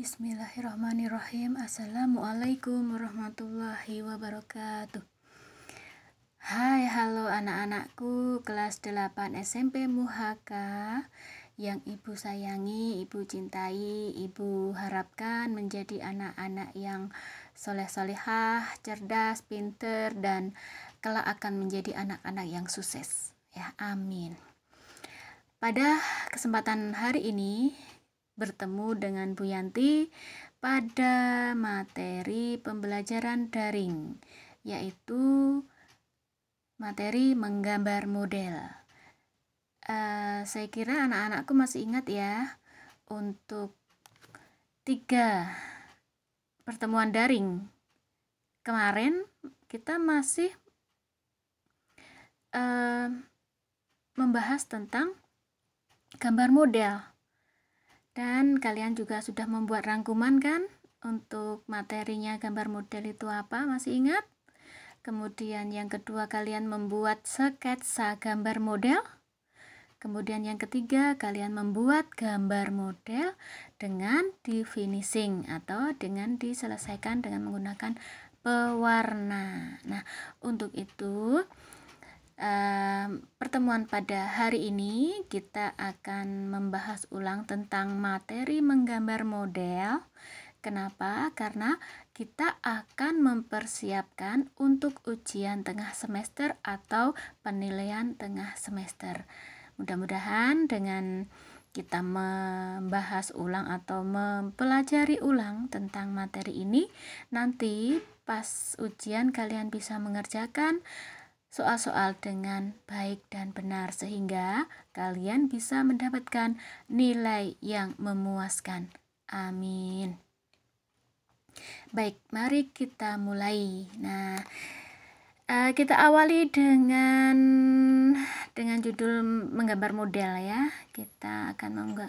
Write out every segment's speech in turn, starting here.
Bismillahirrahmanirrahim. Assalamualaikum warahmatullahi wabarakatuh. Hai, halo anak-anakku kelas 8 SMP Muhaka yang Ibu sayangi, Ibu cintai, Ibu harapkan menjadi anak-anak yang soleh-solehah, cerdas, pinter, dan kelak akan menjadi anak-anak yang sukses. Ya, amin. Pada kesempatan hari ini bertemu dengan Bu Yanti pada materi pembelajaran daring, yaitu materi menggambar model. Saya kira anak-anakku masih ingat ya, untuk 3 pertemuan daring kemarin kita masih membahas tentang gambar model. Dan kalian juga sudah membuat rangkuman kan untuk materinya gambar model itu apa, masih ingat? Kemudian yang kedua kalian membuat sketsa gambar model. Kemudian yang ketiga kalian membuat gambar model dengan di finishing atau dengan diselesaikan dengan menggunakan pewarna. Nah, untuk itu pertemuan pada hari ini kita akan membahas ulang tentang materi menggambar model. Kenapa? Karena kita akan mempersiapkan untuk ujian tengah semester atau penilaian tengah semester. Mudah-mudahan dengan kita membahas ulang atau mempelajari ulang tentang materi ini, nanti pas ujian kalian bisa mengerjakan soal-soal dengan baik dan benar sehingga kalian bisa mendapatkan nilai yang memuaskan. Amin. Baik, mari kita mulai. Nah, kita awali dengan judul menggambar model ya. Kita akan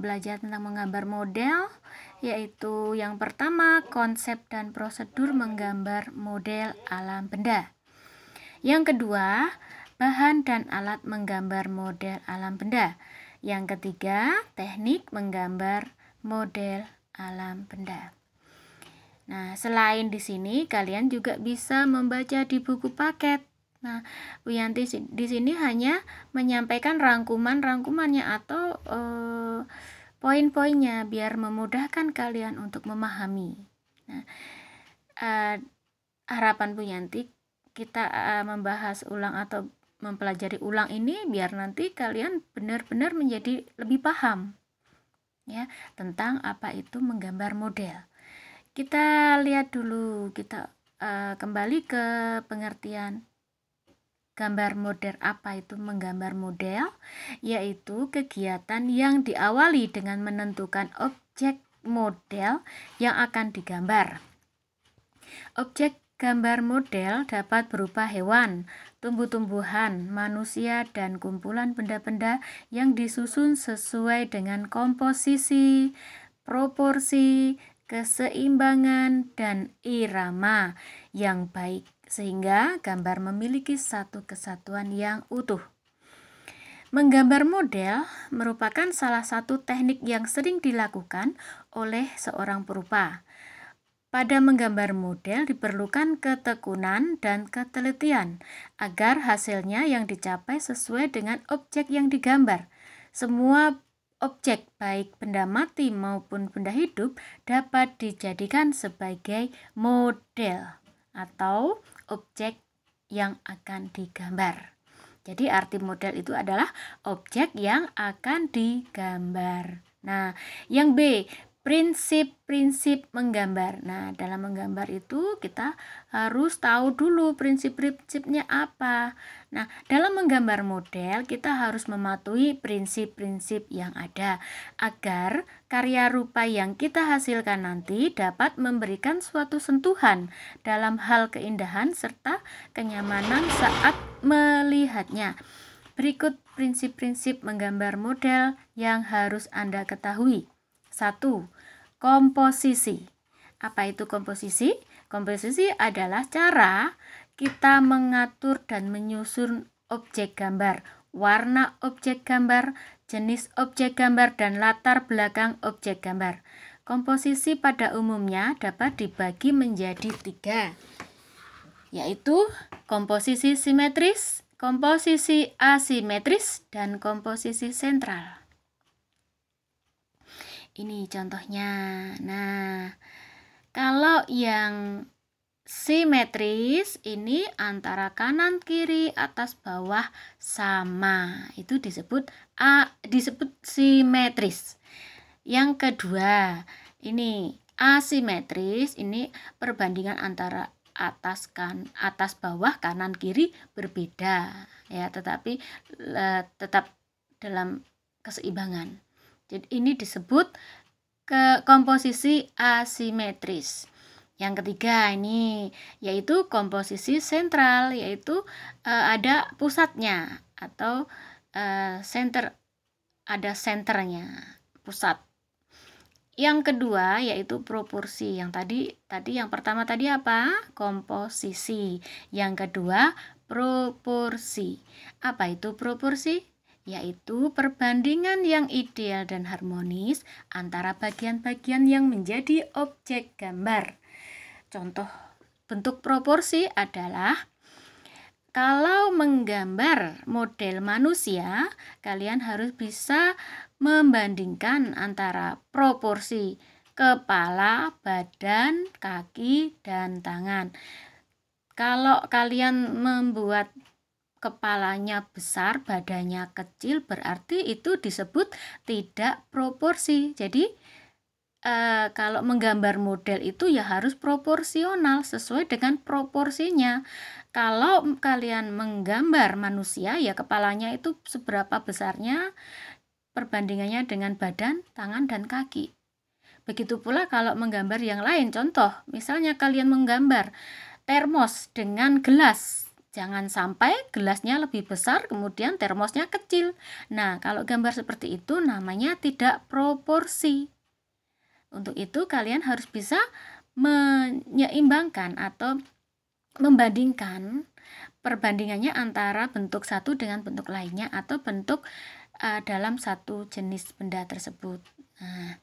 belajar tentang menggambar model, yaitu yang pertama konsep dan prosedur menggambar model alam benda. Yang kedua, bahan dan alat menggambar model alam benda. Yang ketiga, teknik menggambar model alam benda. Nah, selain di sini kalian juga bisa membaca di buku paket. Nah, Bu Yanti di sini hanya menyampaikan rangkumannya atau poin-poinnya biar memudahkan kalian untuk memahami. Nah, harapan Bu Yanti kita membahas ulang atau mempelajari ulang ini biar nanti kalian benar-benar menjadi lebih paham ya tentang apa itu menggambar model. Kita lihat dulu, kita kembali ke pengertian gambar model. Apa itu menggambar model? Yaitu kegiatan yang diawali dengan menentukan objek model yang akan digambar. Objek gambar model dapat berupa hewan, tumbuh-tumbuhan, manusia, dan kumpulan benda-benda yang disusun sesuai dengan komposisi, proporsi, keseimbangan, dan irama yang baik, sehingga gambar memiliki satu kesatuan yang utuh. Menggambar model merupakan salah satu teknik yang sering dilakukan oleh seorang perupa. Pada menggambar model diperlukan ketekunan dan ketelitian agar hasilnya yang dicapai sesuai dengan objek yang digambar. Semua objek, baik benda mati maupun benda hidup, dapat dijadikan sebagai model atau objek yang akan digambar. Jadi arti model itu adalah objek yang akan digambar. Nah, yang B, prinsip-prinsip menggambar. Nah, dalam menggambar itu kita harus tahu dulu prinsip-prinsipnya apa. Nah, dalam menggambar model kita harus mematuhi prinsip-prinsip yang ada agar karya rupa yang kita hasilkan nanti dapat memberikan suatu sentuhan dalam hal keindahan serta kenyamanan saat melihatnya. Berikut prinsip-prinsip menggambar model yang harus Anda ketahui. 1. Komposisi. Apa itu komposisi? Komposisi adalah cara kita mengatur dan menyusun objek gambar, warna objek gambar, jenis objek gambar, dan latar belakang objek gambar. Komposisi pada umumnya dapat dibagi menjadi 3, yaitu komposisi simetris, komposisi asimetris, dan komposisi sentral. Ini contohnya. Nah, kalau yang simetris ini antara kanan kiri atas bawah sama, itu disebut simetris. Yang kedua, ini asimetris, ini perbandingan antara atas bawah kanan kiri berbeda ya, tetapi tetap dalam keseimbangan. Jadi ini disebut komposisi asimetris. Yang ketiga ini yaitu komposisi sentral, yaitu ada pusatnya atau center, ada senternya, pusat. Yang kedua yaitu proporsi. Yang tadi yang pertama tadi apa? Komposisi. Yang kedua proporsi. Apa itu proporsi? Yaitu perbandingan yang ideal dan harmonis antara bagian-bagian yang menjadi objek gambar. Contoh bentuk proporsi adalah kalau menggambar model manusia, kalian harus bisa membandingkan antara proporsi kepala, badan, kaki, dan tangan. Kalau kalian membuat kepalanya besar, badannya kecil, berarti itu disebut tidak proporsi. Jadi kalau menggambar model itu ya harus proporsional sesuai dengan proporsinya. Kalau kalian menggambar manusia, ya kepalanya itu seberapa besarnya perbandingannya dengan badan, tangan, dan kaki. Begitu pula kalau menggambar yang lain. Contoh, misalnya kalian menggambar termos dengan gelas. Jangan sampai gelasnya lebih besar, kemudian termosnya kecil. Nah, kalau gambar seperti itu namanya tidak proporsi. Untuk itu kalian harus bisa menyeimbangkan atau membandingkan perbandingannya antara bentuk satu dengan bentuk lainnya atau bentuk dalam satu jenis benda tersebut. Nah,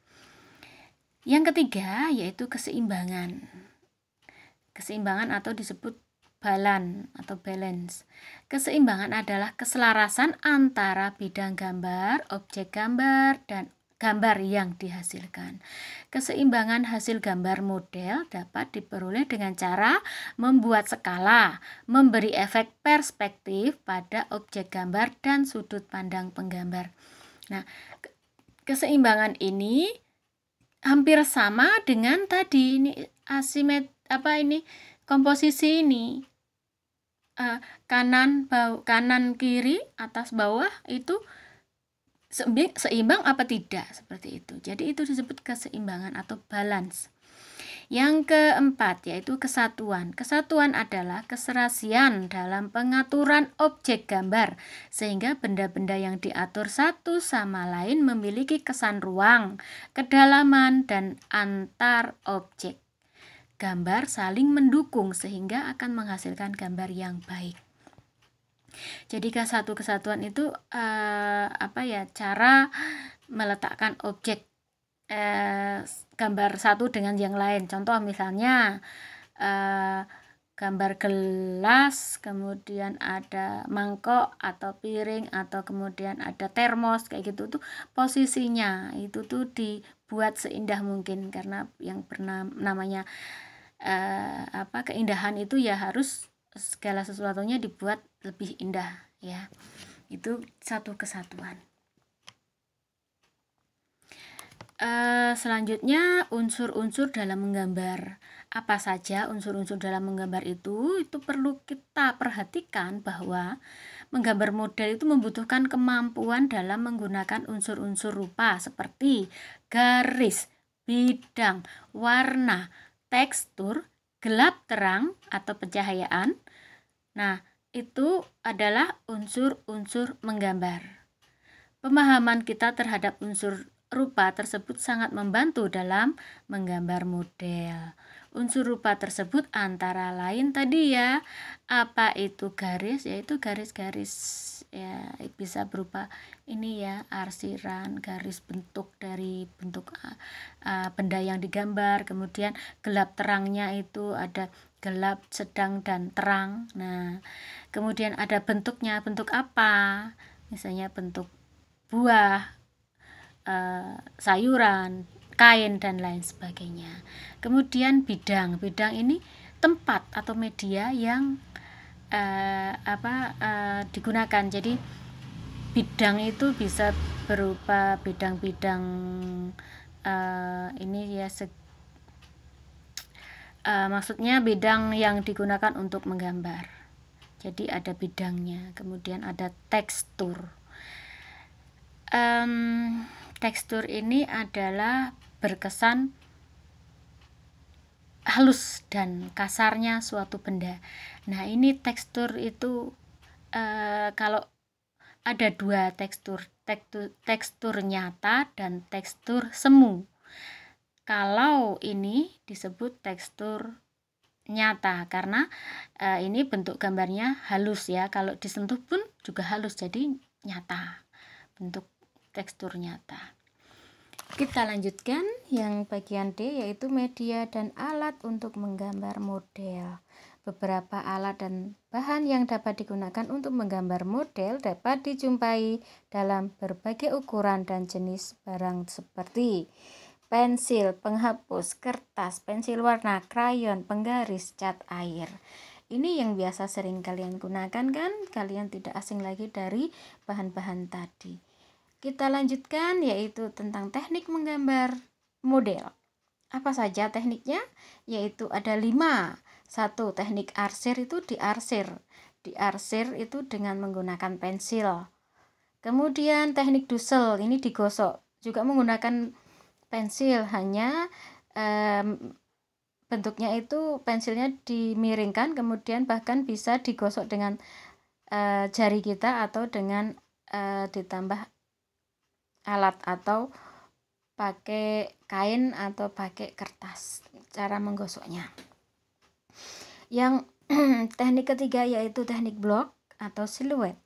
yang ketiga yaitu keseimbangan. Keseimbangan atau disebut balance. Keseimbangan adalah keselarasan antara bidang gambar, objek gambar, dan gambar yang dihasilkan. Keseimbangan hasil gambar model dapat diperoleh dengan cara membuat skala, memberi efek perspektif pada objek gambar dan sudut pandang penggambar. Nah, keseimbangan ini hampir sama dengan tadi ini komposisi ini. Kanan kiri atas bawah itu seimbang apa tidak, seperti itu. Jadi itu disebut keseimbangan atau balance. Yang keempat yaitu kesatuan. Kesatuan adalah keserasian dalam pengaturan objek gambar sehingga benda-benda yang diatur satu sama lain memiliki kesan ruang, kedalaman, dan antar objek. Gambar saling mendukung sehingga akan menghasilkan gambar yang baik. Jadi kesatuan itu cara meletakkan objek gambar satu dengan yang lain. Contoh misalnya gambar gelas, kemudian ada mangkok atau piring atau kemudian ada termos kayak gitu tuh posisinya itu tuh dibuat seindah mungkin karena yang namanya keindahan itu ya harus segala sesuatunya dibuat lebih indah ya. Itu satu kesatuan. Selanjutnya unsur-unsur dalam menggambar. Apa saja unsur-unsur dalam menggambar itu perlu kita perhatikan bahwa menggambar model itu membutuhkan kemampuan dalam menggunakan unsur-unsur rupa seperti garis, bidang, warna, tekstur, gelap terang atau pencahayaan. Nah, itu adalah unsur-unsur menggambar. Pemahaman kita terhadap unsur rupa tersebut sangat membantu dalam menggambar model. Unsur rupa tersebut antara lain tadi ya, apa itu garis? Yaitu garis-garis ya bisa berupa ini ya, arsiran, garis bentuk dari bentuk benda yang digambar, kemudian gelap terangnya itu ada gelap, sedang, dan terang. Nah, kemudian ada bentuknya, bentuk apa, misalnya bentuk buah, sayuran, kain, dan lain sebagainya. Kemudian bidang ini tempat atau media yang digunakan. Jadi bidang itu bisa berupa bidang-bidang ini ya, maksudnya bidang yang digunakan untuk menggambar. Jadi ada bidangnya. Kemudian ada tekstur. Tekstur ini adalah berkesan halus dan kasarnya suatu benda. Nah, ini tekstur itu kalau ada dua tekstur nyata dan tekstur semu. Kalau ini disebut tekstur nyata karena ini bentuk gambarnya halus ya, kalau disentuh pun juga halus, jadi nyata, bentuk tekstur nyata. Kita lanjutkan yang bagian D, yaitu media dan alat untuk menggambar model. Beberapa alat dan bahan yang dapat digunakan untuk menggambar model dapat dijumpai dalam berbagai ukuran dan jenis barang seperti pensil, penghapus, kertas, pensil warna, krayon, penggaris, cat air. Ini yang biasa sering kalian gunakan kan? Kalian tidak asing lagi dari bahan-bahan tadi. Kita lanjutkan, yaitu tentang teknik menggambar model. Apa saja tekniknya? Yaitu ada 5. 1. Teknik arsir itu diarsir. Diarsir itu dengan menggunakan pensil. Kemudian teknik dusel, ini digosok. Juga menggunakan pensil, hanya bentuknya itu pensilnya dimiringkan, kemudian bahkan bisa digosok dengan jari kita atau dengan ditambah alat atau pakai kain atau pakai kertas cara menggosoknya. Yang teknik ketiga yaitu teknik blok atau siluet.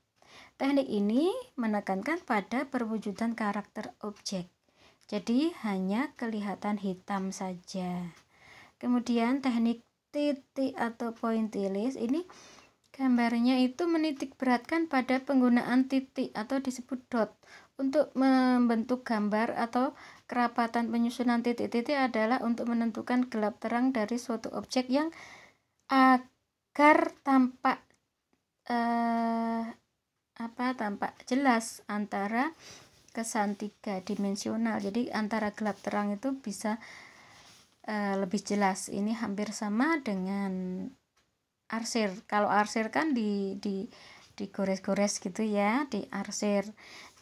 Teknik ini menekankan pada perwujudan karakter objek, jadi hanya kelihatan hitam saja. Kemudian teknik titik atau pointillis, ini gambarnya itu menitik beratkan pada penggunaan titik atau disebut dot. Untuk membentuk gambar atau kerapatan penyusunan titik-titik adalah untuk menentukan gelap terang dari suatu objek yang agar tampak tampak jelas antara kesan 3 dimensional. Jadi antara gelap terang itu bisa lebih jelas. Ini hampir sama dengan arsir. Kalau arsir kan digores-gores gitu ya, diarsir.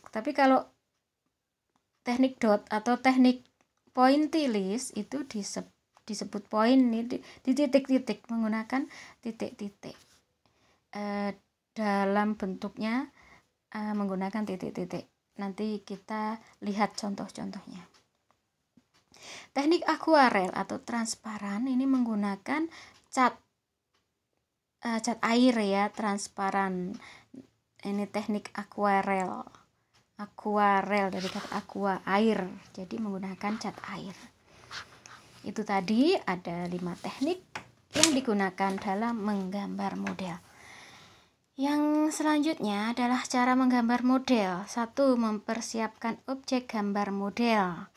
Tapi kalau teknik dot atau teknik pointillis itu disebut poin, ini di titik-titik, menggunakan titik-titik dalam bentuknya menggunakan titik-titik. Nanti kita lihat contoh-contohnya. Teknik akuarel atau transparan ini menggunakan cat air ya, transparan. Ini teknik akuarel dari kata aqua, air, jadi menggunakan cat air. Itu tadi ada 5 teknik yang digunakan dalam menggambar model. Yang selanjutnya adalah cara menggambar model. 1. Mempersiapkan objek gambar model.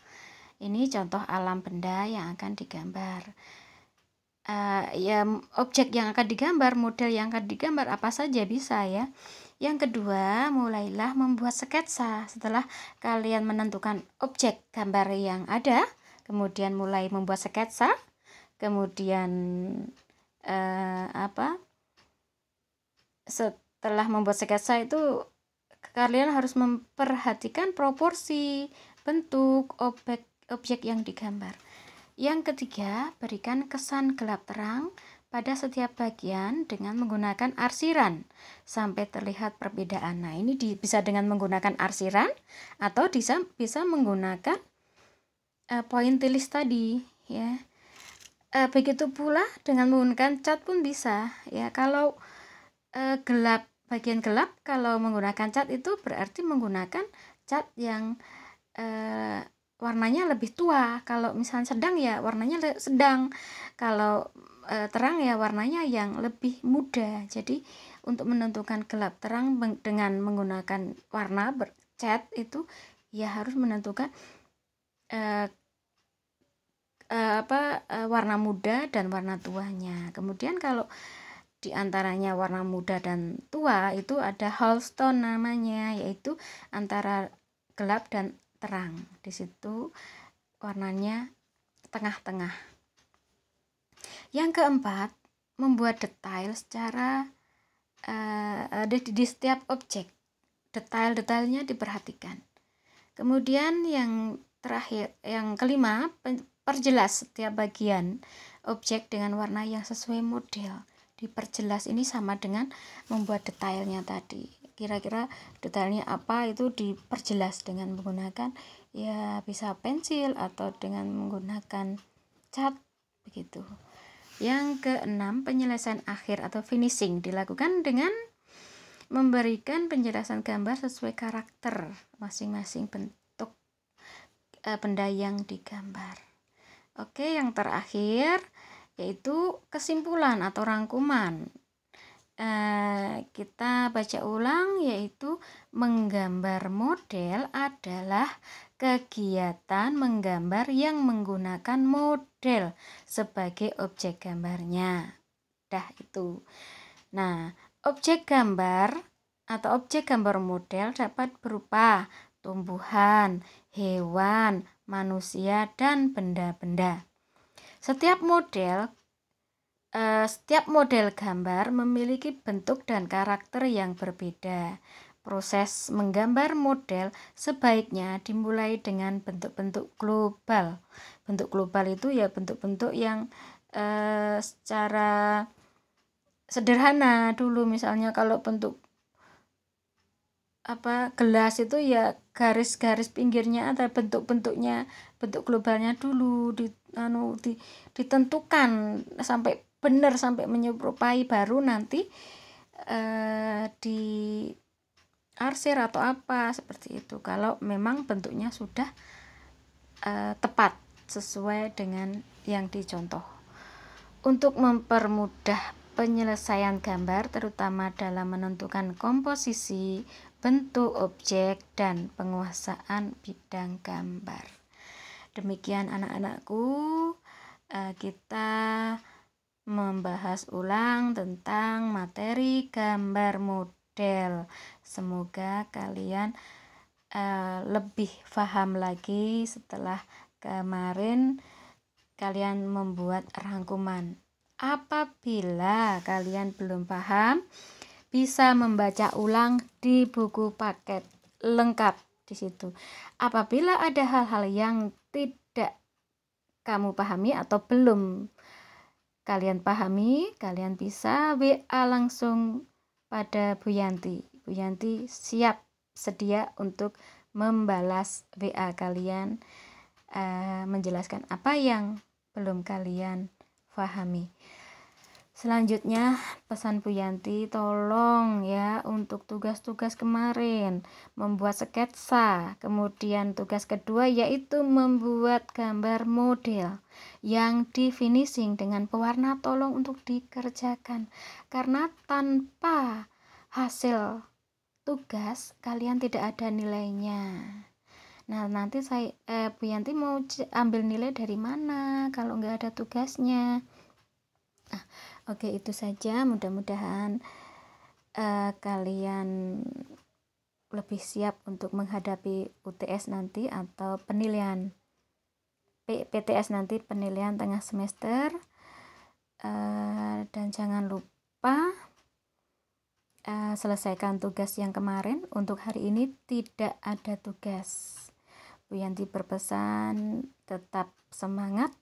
Ini contoh alam benda yang akan digambar. Objek yang akan digambar, model yang akan digambar apa saja bisa ya. Yang kedua, mulailah membuat sketsa. Setelah kalian menentukan objek gambar yang ada, kemudian mulai membuat sketsa. Kemudian setelah membuat sketsa itu kalian harus memperhatikan proporsi bentuk objek yang digambar. Yang ketiga, berikan kesan gelap terang pada setiap bagian dengan menggunakan arsiran sampai terlihat perbedaan. Nah, ini bisa dengan menggunakan arsiran atau bisa menggunakan pointillis tadi ya. Begitu pula dengan menggunakan cat pun bisa ya. Kalau gelap bagian gelap kalau menggunakan cat itu berarti menggunakan cat yang warnanya lebih tua. Kalau misalnya sedang ya warnanya sedang, kalau terang ya warnanya yang lebih muda. Jadi untuk menentukan gelap terang dengan menggunakan warna cat itu ya harus menentukan warna muda dan warna tuanya. Kemudian kalau di antaranya warna muda dan tua itu ada Holstone namanya, yaitu antara gelap dan terang. Di situ warnanya tengah-tengah. Yang keempat, membuat detail secara di setiap objek. Detail-detailnya diperhatikan. Kemudian yang terakhir, yang kelima, perjelas setiap bagian objek dengan warna yang sesuai model. Diperjelas ini sama dengan membuat detailnya tadi. Kira-kira detailnya apa itu diperjelas dengan menggunakan ya bisa pensil atau dengan menggunakan cat begitu. Yang keenam, penyelesaian akhir atau finishing dilakukan dengan memberikan penjelasan gambar sesuai karakter masing-masing bentuk benda yang digambar. Oke, yang terakhir yaitu kesimpulan atau rangkuman. Kita baca ulang, yaitu menggambar model adalah kegiatan menggambar yang menggunakan model sebagai objek gambarnya. Dah itu. Nah, objek gambar atau objek gambar model dapat berupa tumbuhan, hewan, manusia, dan benda-benda. Setiap model gambar memiliki bentuk dan karakter yang berbeda. Proses menggambar model sebaiknya dimulai dengan bentuk-bentuk global. Bentuk global itu ya bentuk-bentuk yang secara sederhana dulu. Misalnya kalau bentuk gelas itu ya garis-garis pinggirnya ada bentuk-bentuknya, bentuk globalnya dulu ditentukan sampai benar, sampai menyerupai, baru nanti di arsir atau apa seperti itu kalau memang bentuknya sudah tepat sesuai dengan yang dicontoh. Untuk mempermudah penyelesaian gambar terutama dalam menentukan komposisi, bentuk objek, dan penguasaan bidang gambar. Demikian anak-anakku, kita membahas ulang tentang materi gambar model. Semoga kalian lebih paham lagi setelah kemarin kalian membuat rangkuman. Apabila kalian belum paham, bisa membaca ulang di buku paket lengkap di situ. Apabila ada hal-hal yang tidak kamu pahami atau belum kalian pahami, kalian bisa WA langsung pada Bu Yanti. Bu Yanti siap sedia untuk membalas WA kalian, menjelaskan apa yang belum kalian pahami. Selanjutnya pesan Bu Yanti, tolong ya untuk tugas-tugas kemarin membuat sketsa. Kemudian tugas kedua yaitu membuat gambar model yang di finishing dengan pewarna, tolong untuk dikerjakan. Karena tanpa hasil tugas kalian tidak ada nilainya. Nah, nanti Bu Yanti mau ambil nilai dari mana kalau nggak ada tugasnya? Oke, itu saja. Mudah-mudahan kalian lebih siap untuk menghadapi UTS nanti atau penilaian PTS nanti, penilaian tengah semester. Dan jangan lupa selesaikan tugas yang kemarin. Untuk hari ini tidak ada tugas. Bu Yanti berpesan tetap semangat,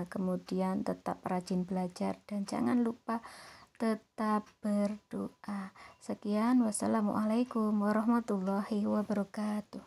kemudian tetap rajin belajar, dan jangan lupa tetap berdoa. Sekian, wassalamualaikum warahmatullahi wabarakatuh.